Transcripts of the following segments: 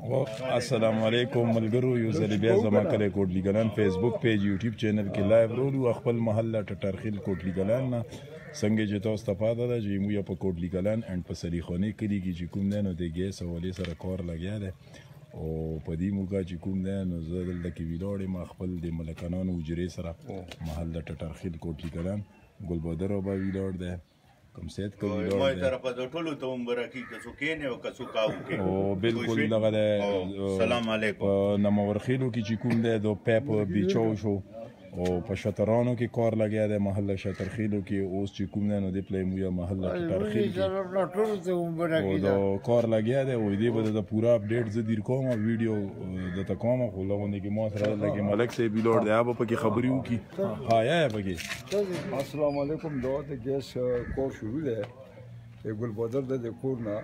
السلام علیکم ملګرو، یو ځل بیا زما کلی کوټلی ګلان فیسبوک پیج یوټیوب چینل کې لایو رولو خپل محله ټټرخیل کوټلی ګلان نه څنګه چې تاسو ته پاته ده چې موږ په کوټلی ګلان اند په سلیخونی کلی کې چې کوم دی نو د ګیس حوالې سره کار لګیا دی او په دې موقع چې کوم دی نو زه دلته کې ویلاړ یم خپل د ملکانانو حجرې سره محله ټټرخیل کوټلی ګلان ګلبدر بابا ویلاړ دی کوم سید کو ویلاړ دی طرف د ټولو ته مبارکي کسو کېنه او کسو کاو کې او بالکل دغه سلام علیکم نمورخیلو کې چې کوم دی د پیپ بیچو شو او په شطرانو کې کار لګیا دی محله شطرخیلو کې اوس چې کوم دی نو د پلی مویا محله ټټرخیل کې او د کار لګیا دی او دې به د پورا اپډیټ زه دیر کوم ویډیو د تکوم خو لغونې کې ما سره لګي ملک صاحب ویلوړ دی هغه پکې خبرې وکړي ها یا پکې السلام علیکم دا د ګیس کور شروع دی ګلبدر د کور نه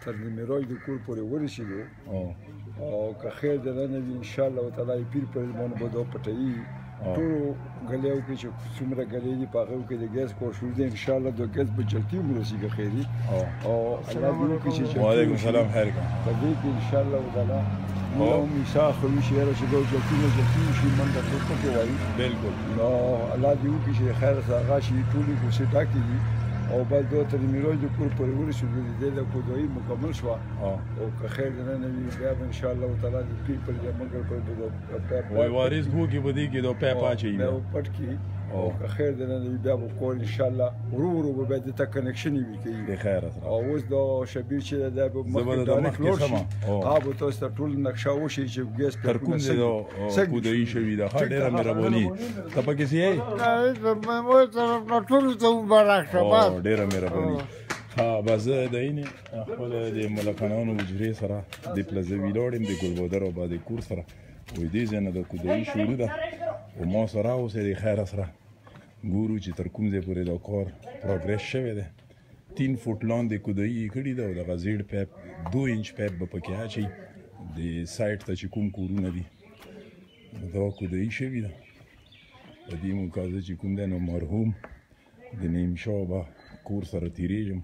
تر میراج د کور پورې ورسېدو او که خیر د نه وي ان شاء الله تعالی پیر پر باندې به دا پټوي ټولو غلیو کې چې څومره غلې دي په هغه کې د ګیس کور شروع دی ان شاء الله د ګیس به جلتی ورسېږي خیري او الله دې وکړي چې وعلیکم السلام خیر کا په دې کې ان شاء الله تعالی نو میثاق خو شي را چې د جلتی شي من د څه کې وایي بالکل نو الله دې وکړي چې خیر سره راشي ټولې کوڅې ډاکې دي او بعد دو تر میراج د کور پورې ورسېدو د دې د کودوي مکمل شوه او که خیر د نن وي بیا به ان شاء الله تعالی د پیر پر منګل پر د وای وارث بو کې بدی کې د پیپ اچي نو پټ کې او که خیر د نن وي بیا به کور ان شاء الله ورو به د تا کنیکشن وي کوي د خیر سره او اوس د شبیر چې د مخکې به تاسو ته ټول نقشه وشي چې ګیس تر کوم ځای کودوي شوی دا ډیره مهرباني ته پکې سي ډیره مهرباني ها بس د اینه خپل د ملکانانو حجرې سره د پلازه ویلاړم د ګلبدر او بعد کور سره وې دې ځنه د کودوي شروع ده او ما سره اوسه د خیر سره ګورو چې تر کوم ځای پورې دا کار پروګرس شوی دی 3 فوټ لاندې کودوي کړي ده او د غزیړ پیپ 2 انچ پیپ به پکې اچي د سایډ ته چې کوم کورونه دي دا کودوي شوی ده په دې موقع چې کوم دی نو مرحوم د نیم شابه کور سره تیریږم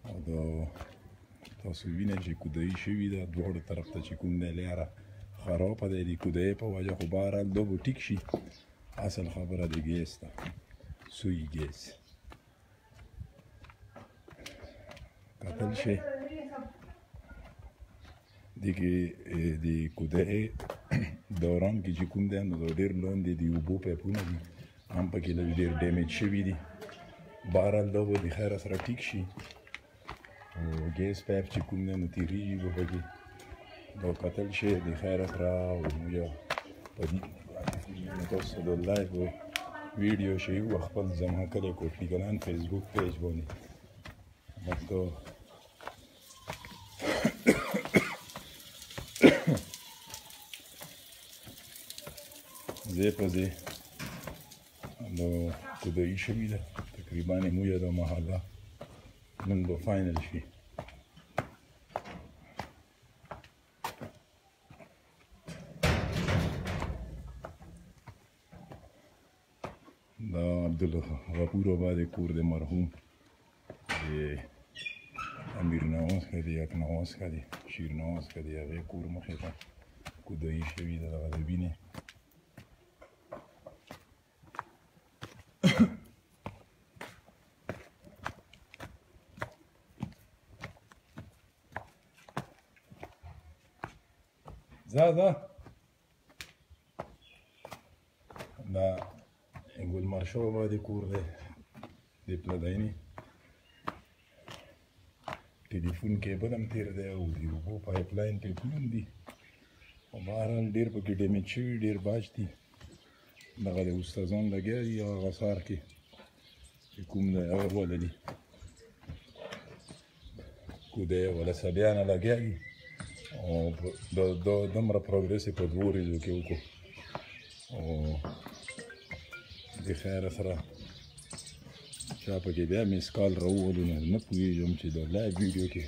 او دا تاسو وینئ چې کودوي شوي ده دواړو طرف ته چې کوم دی لاره خرابه دی د کودوي په وجه خو بهرحال دا به ټیک شي اصل خبره د ګیس ده سوی ګیس کتل شي دغه د کودوي دوران کې چې کوم دی نو ډېر لاندې د اوبو پایپونه دي هم پکې لږ ډېر ډیمیج شوي دي بهرحال دا به د خیر سره ټیک شي او ګیس پایپ چې کوم دی نو تیریږي به پکې دا کتل شي د خیر سره او یا په دې تاسو د لایو ویډیو شي او خپل زما کلی کوټلی ګلان فیسبوک پیج باندې دا زه په دې نو کودوي شوي ده تقریبا موږ د محله نن به فاینل شي دا عبدالغفور بابا د کور د مرحوم د امیر نواز که د یک نواز که د شیر نواز که د هغې کور مخې ته کودوي شوي ده دغه د وینې ځه دا ګلمرشه بابا د کور دی د پلدینې ټلیفون کیبل هم تیر دی او د اوبو پایپ لاین پایپونه هم دي خو بهرحال ډېر پکې ډیمیج شوي ډېر باج دي دغه د استادان لګیا دي هغه سار کې چې کوم دی هغه ولدي کودی ولا سبیانه لګیا دي او دا دومره پروګرس یې په 2 ورځو کې وکړو او د خیر سره چا پکې بیا میس کال راوولو نو نه پوهېږم چې د لایو ویډیو کې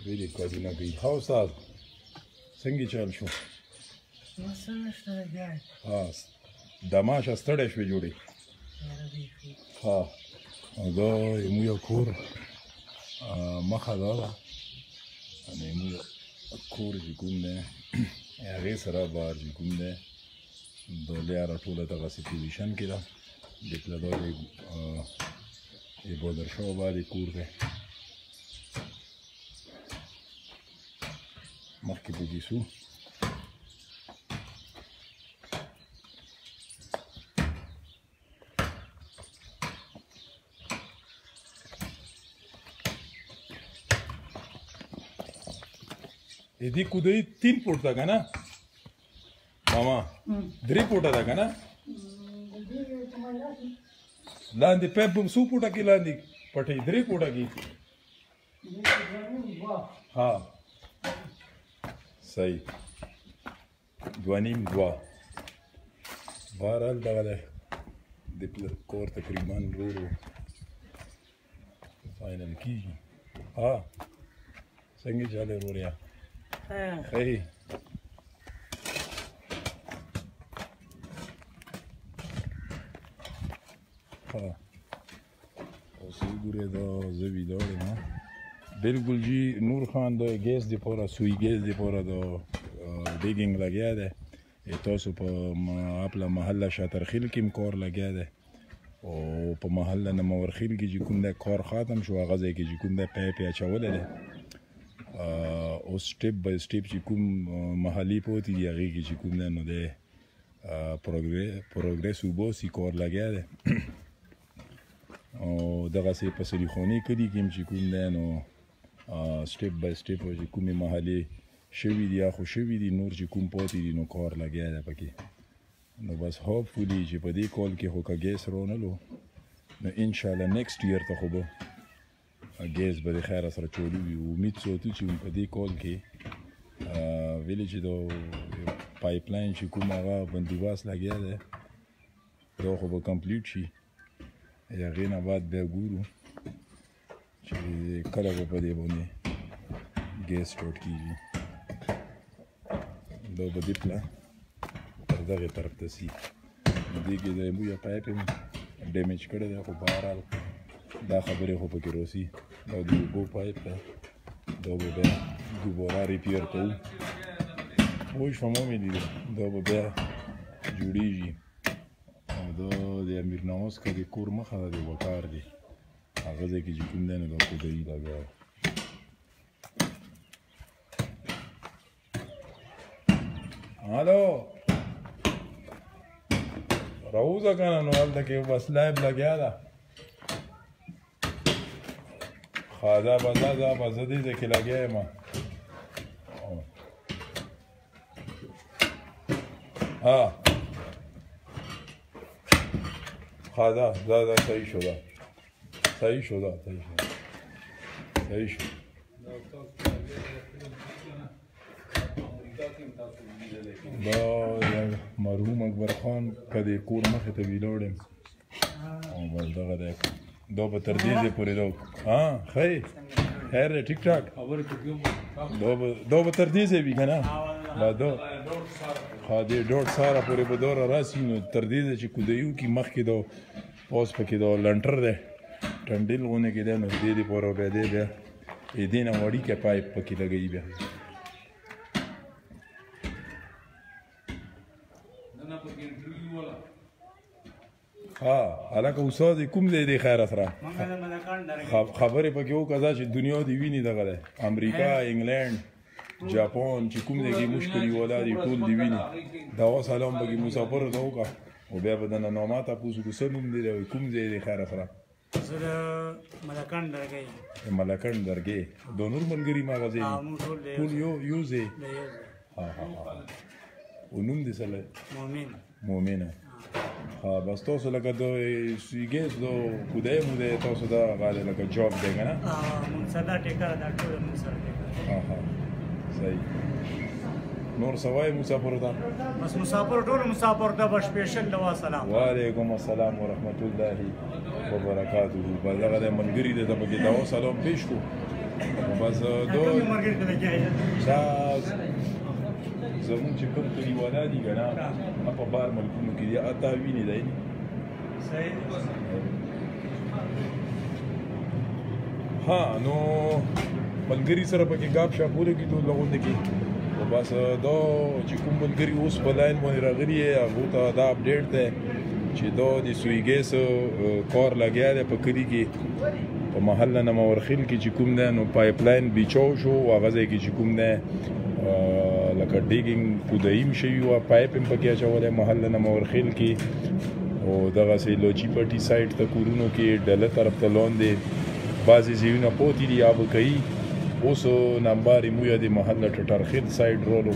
ویډیو کالونه کوي ښه استاد څنګه چل شو ها دماشه ستړی شوې جوړې ها دا زموږ یو کور مخه دا ده نیمو کور چې کوم دی هغې سره بار چې کوم دی د لیاره ټوله دغسې پوزیشن کې ده دپله دا د بادر شاه باندې کور دی مخکې پکې سو دې کودی 3 فوټ ده که نه ماما 3 فوټه ده که نه لاندې پیپ به څو فوټه کې لاندې پټۍ 3 فوټه کې ها صحیح 2.5 بهرحال دغه دی د کور تقریبا ورو ورو فاینل کېږي ها څنګه چالې وروریا خیر ها اوس وګورئ دا زه ویداړ یم بالکل جی نور خان د ګیس دپاره سوی ګیس دپاره د ډیګینګ لګیا دی تاسو په خپله محله شاترخیل کې هم کار لګیا دی او په محله نمورخیل کې چې کوم دی کار ختم شو هغه ځای کې چې کوم دی پایپ یې اچولی دی اوس سټیپ بای سټیپ چې کوم محلي پاتې دي هغې کې چې کوم دی نو دی پروګریس وباسي کار لګیا دی او دغسې په سلیخاني کلي کې هم چې کوم دی نو سټیپ بای سټیپ چې کومې محلې شوي دي یا خو شوي دي نور چې کوم پاتې دي نو کار لګیا دی پکې نو بس هوپفولي چې په دې کال کې خو که ګیس رانلو نو انشاءالله نیکسټ ایئر ته خو به ګیس به د خیره سره چولو وي امید ساتو چې په دې کال کې ویلې چې د پایپ لاین چې کوم هغه بندوبست لګیا دی دا خو به کمپلیټ شي د هغې نه بعد بیا ګورو چې کله به په دې باندې ګیس سټارټ کېږي دا به دې پله تر دغې طرف ته ځي دې کې د یو پایپ هم ډیمیج کړی دی خو بهرحال دا خبرې خو پکې راسي دا د اوبو پایپ ده دا به بیا دوباره ریپیر کوو پوه شوم مې دي دا به بیا جوړېږي او دا د امیر نواز که د کور مخه ده د وقار دی هغه ځای کې چې کوم دی نو دا کودري لګیا هلو راوځه که نه نو هلته کې بس لایب لګیا ده دا به زه دې ځای کې لګیا یم ها دا صحیح شو دا صحیح شو دا صحیح شو دا مرحوم اکبر خان که د کور مخې ته ویلاړ یم او بس دغه دی دا به تر دې ځای پورې دا ها خیر خیر دی ټیک ټاک دا به تر دې ځای وي که نه دا ها دې 1.5 ساعته پورې به دا راسي نو تر دې ځای چې کودی وکړي مخکې دا اوس پکې دا لنټر دی ټنډل غونې کې دی نو دې دپاره بیا دی بیا دې نه وړیکی پایپ پکې لګوي بیا ها هلکه استاد کوم ځای دی خیره سره خبرې پکې وکړه دا چې دنیا دې ویني دغه دی امریکا انګلینډ جاپان چې کوم ځای کې موږ کلیوالا دي ټول دې ویني دوا سلام پکې مسافر ته وکړه او بیا به دنه نامه تپوس وکړو څه نوم دی کوم ځای دی خیره سره زه د ملکند درګۍ ملکند درګۍ د نور ملګري ما هغه ځای ټول یو ځای ها او نوم دې څه دی مومنه ها بس تاسو لکه د ګیس د کودی مودی تاسو دا غالی لکه جاب دی که نه منصدا ټیکر دا ټول منصدا ټیکر ها صحیح نور سوای مسافر ته بس مسافر ټول مسافر ته به سپیشل دوا سلام وعلیکم السلام ورحمت الله وبرکاته بل دغه د ملګري د پکې دوا سلام پیش کو بس دو ملګري ته کېږي زمون چې کوم کلیوالا دي که نه په بار ملکونو کې دي اته ویني دی صحیح ها نو ملګري سره پکې ګاپ شاپ ولګي ټول غونډه کې او بس دا چې کوم ملګري اوس په لاین باندې راغلي یې هغو ته دا اپډیټ دی چې دا د سوی ګیس کار لګیا دی په کلي کې په محله نمورخیل کې چې کوم دی نو پایپ لاین بیچاو شو او هغه ځای کې چې کوم دی لکه ډیګینګ کودایي شوي وه پایپ هم پکې اچولی محله نمورخیل کې او دغسې لوچي پټي سایډ ته کورونو کې ډله طرف ته لاندې بعضې ځایونه پاتې دي یا به کوي اوس نمبر یې مویه د محله ټټرخیل سایډ رولو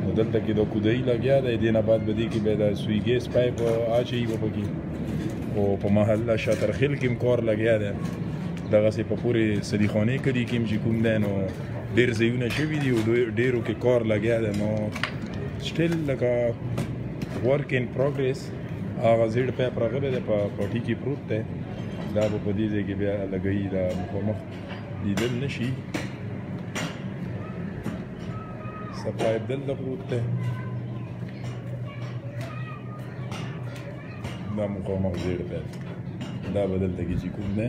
نو دلته کې د کودایي لګیا دی دې نه بعد به دې کې بیا د سوی ګیس پایپ اچوي به پکې او په محله شاترخیل کې هم کار لګیا دی دغسې په پورې صدیخانې کلي کې هم چې کوم دی نو ډېر ځایونه شوي دي او ډېرو کې کار لګیا دی نو سټیل لکه ورک ان پروګرس هغه زیړ پایپ راغلی دی په پټي کې پروت دی دا به په دې ځای کې بیا لګوي دا مخامخ لیدل نه شي څه پایپ دلته پروت دی دا مخامخ زیړ پایپ دا به دلته کې چې کوم دی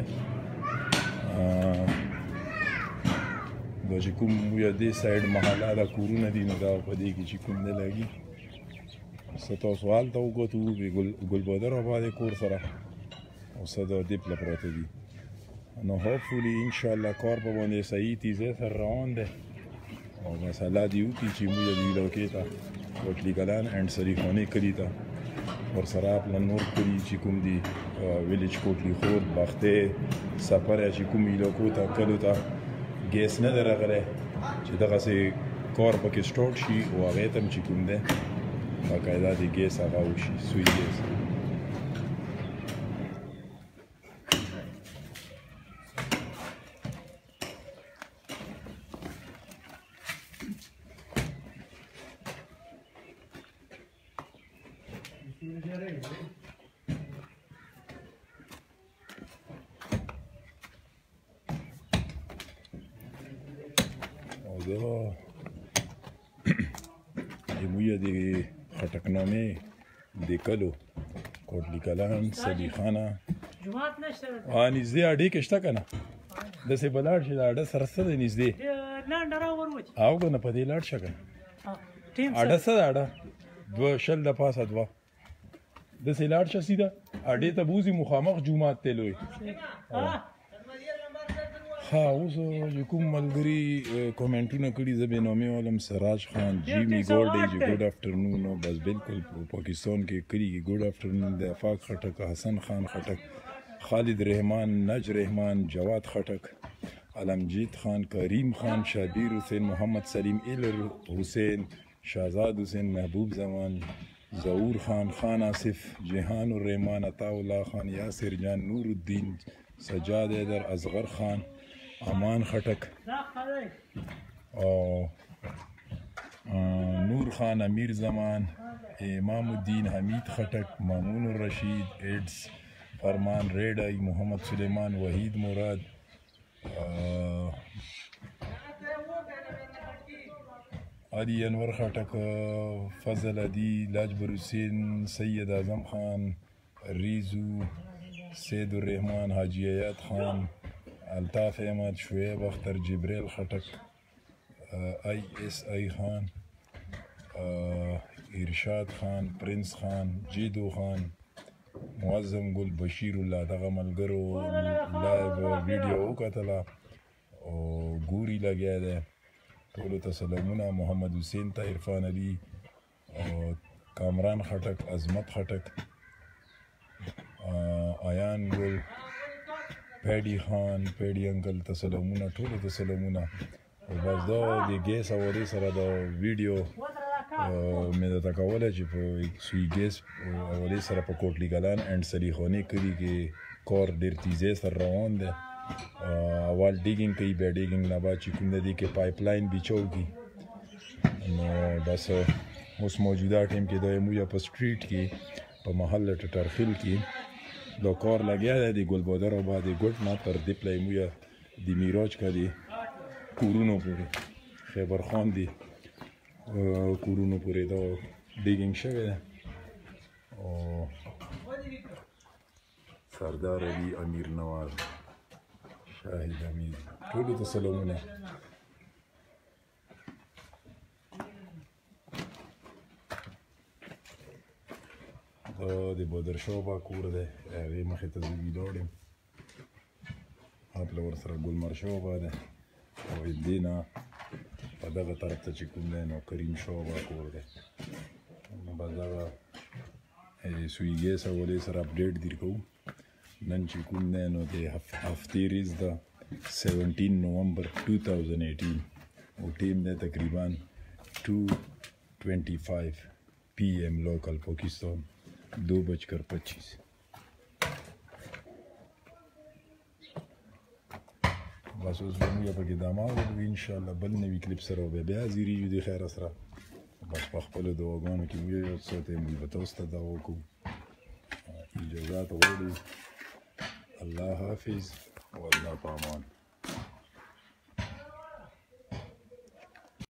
دا چې کوم یا دې سایډ محله دا کورونه دي نو دا په دې کې چې کوم دی لګي څه تاسو هلته وکتو ګلبادر آباد کور سره او څه د دې پله پراته دي نو هوپفولي انشاءالله کار به باندې صحیح تیزۍ سره روان دی او بس الله دې وکړي چې موږ د علاقې ته کوټلي کلان اینډ صدیخانې کلي ته ورسره پله نور کلي چې کوم دي ویلیج کوټلي خود باختې سفر چې کوم علاقو ته کلو ته ګیس نه دی راغلی چې دغسې کار پکې سټارټ شي او هغې ته هم چې کوم دی باقاعده د ګیس هغه وشي سوی ګیس او دا مویه د خټکنامې د کلو کوټلي کلان صدیخانه نږدې اډې کې شته که نه داسې به لاړ شي د اډه سره څه دی نږدې او که نه په دې لاړ شه که نه اډه څه ده اډه 2 د پاسه 2 داسې لاړ شه سیده اډې ته بوځي مخامخ جومات دی لوی ها اوس چې کوم ملګري کومنټونه کړي زه بېنامې والم سراج خان جیمی ګولډ دی چې ګډ آفټرنون او بس بالکل پاکستان کې کړي ګډ آفټرنون دی افاق خټک حسن خان خټک خالد رحمان نج رحمان جواد خټک علمجید خان کریم خان شابیر حسین محمد سلیم ایلر حسین شہزاد حسین محبوب زمان ظہور خان خان آصف جہان الرحمان عطا اللہ خان یاسر جان نور الدین سجاد حیدر اصغر خان امان خټک او نور خان امیر زمان امام الدین حمید خټک مامون الرشید ایڈز فرمان ریڈائی محمد سلیمان وحید مراد علی انور خټک فضل عدی لاجبر حسین سید اعظم خان ریزو سید الرحمان حاجی حیات خان الطاف احمد شعیب اختر جبریل خټک ISI خان ارشاد خان پرنس خان جیدو خان معظم گل بشیر الله دغه ملګرو لایو ویډیو وکتله او ګوري لګیا دی ټولو ته سلامونه محمد حسین ته عرفان علي او کامران خټک عظمت خټک آیان ګل پیډي خان پیډي انکل ته سلامونه ټولو ته سلامونه او بس دا د ګیس حوالې سره دا ویډیو مې درته کوله چې په سوی ګیس حوالې سره په کوټلي کلان اینډ صدیخانې کلي کې کار ډېر تیزۍ سره روان دی اول ډیګینګ کوي بیا ډیګینګ نه بعد چې کوم د دې کې پایپ لاین بیچو کی نو بس اوس موجوده ټیم کې د مویا په سټریټ کې په محله ټټرخیل کې دا کار لګیا دی د ګلبادر آباد ګوټ نه تر دې پلی مویا د میراج کا دی کورونو پورې خیبر خان دی کورونو پورې دا ډیګینګ شوی دی او سردار علي امیر نواز شاهد حمید ټولو ته سلامونه دا د بدرشاه با کور دی هغې مخې ته زه ولاړ یم هلته ورسره ګلمرشاه با دی او دې نه په دغه طرف ته چې کوم دی نو کریم شاه با کور دی نو بس دغه سوی ګیس حوالې سره اپډیټ در کوو نن چې کوم دی نو د هفتې ریز ده 17 نومبر 2018 او ټیم دی تقریبا 2:25 PM لوکل پاکستان 2:25 بس اوس به موږ پکې دماغ وکړو انشاءالله بل نوي کلیپ سره به بیا حاضرېږو د خیره سره بس په خپلو دعاګانو کې موږ یاد ساتئ موږ به تاسو ته دعا وکړو اجازات غواړو الله حافظ والله په امان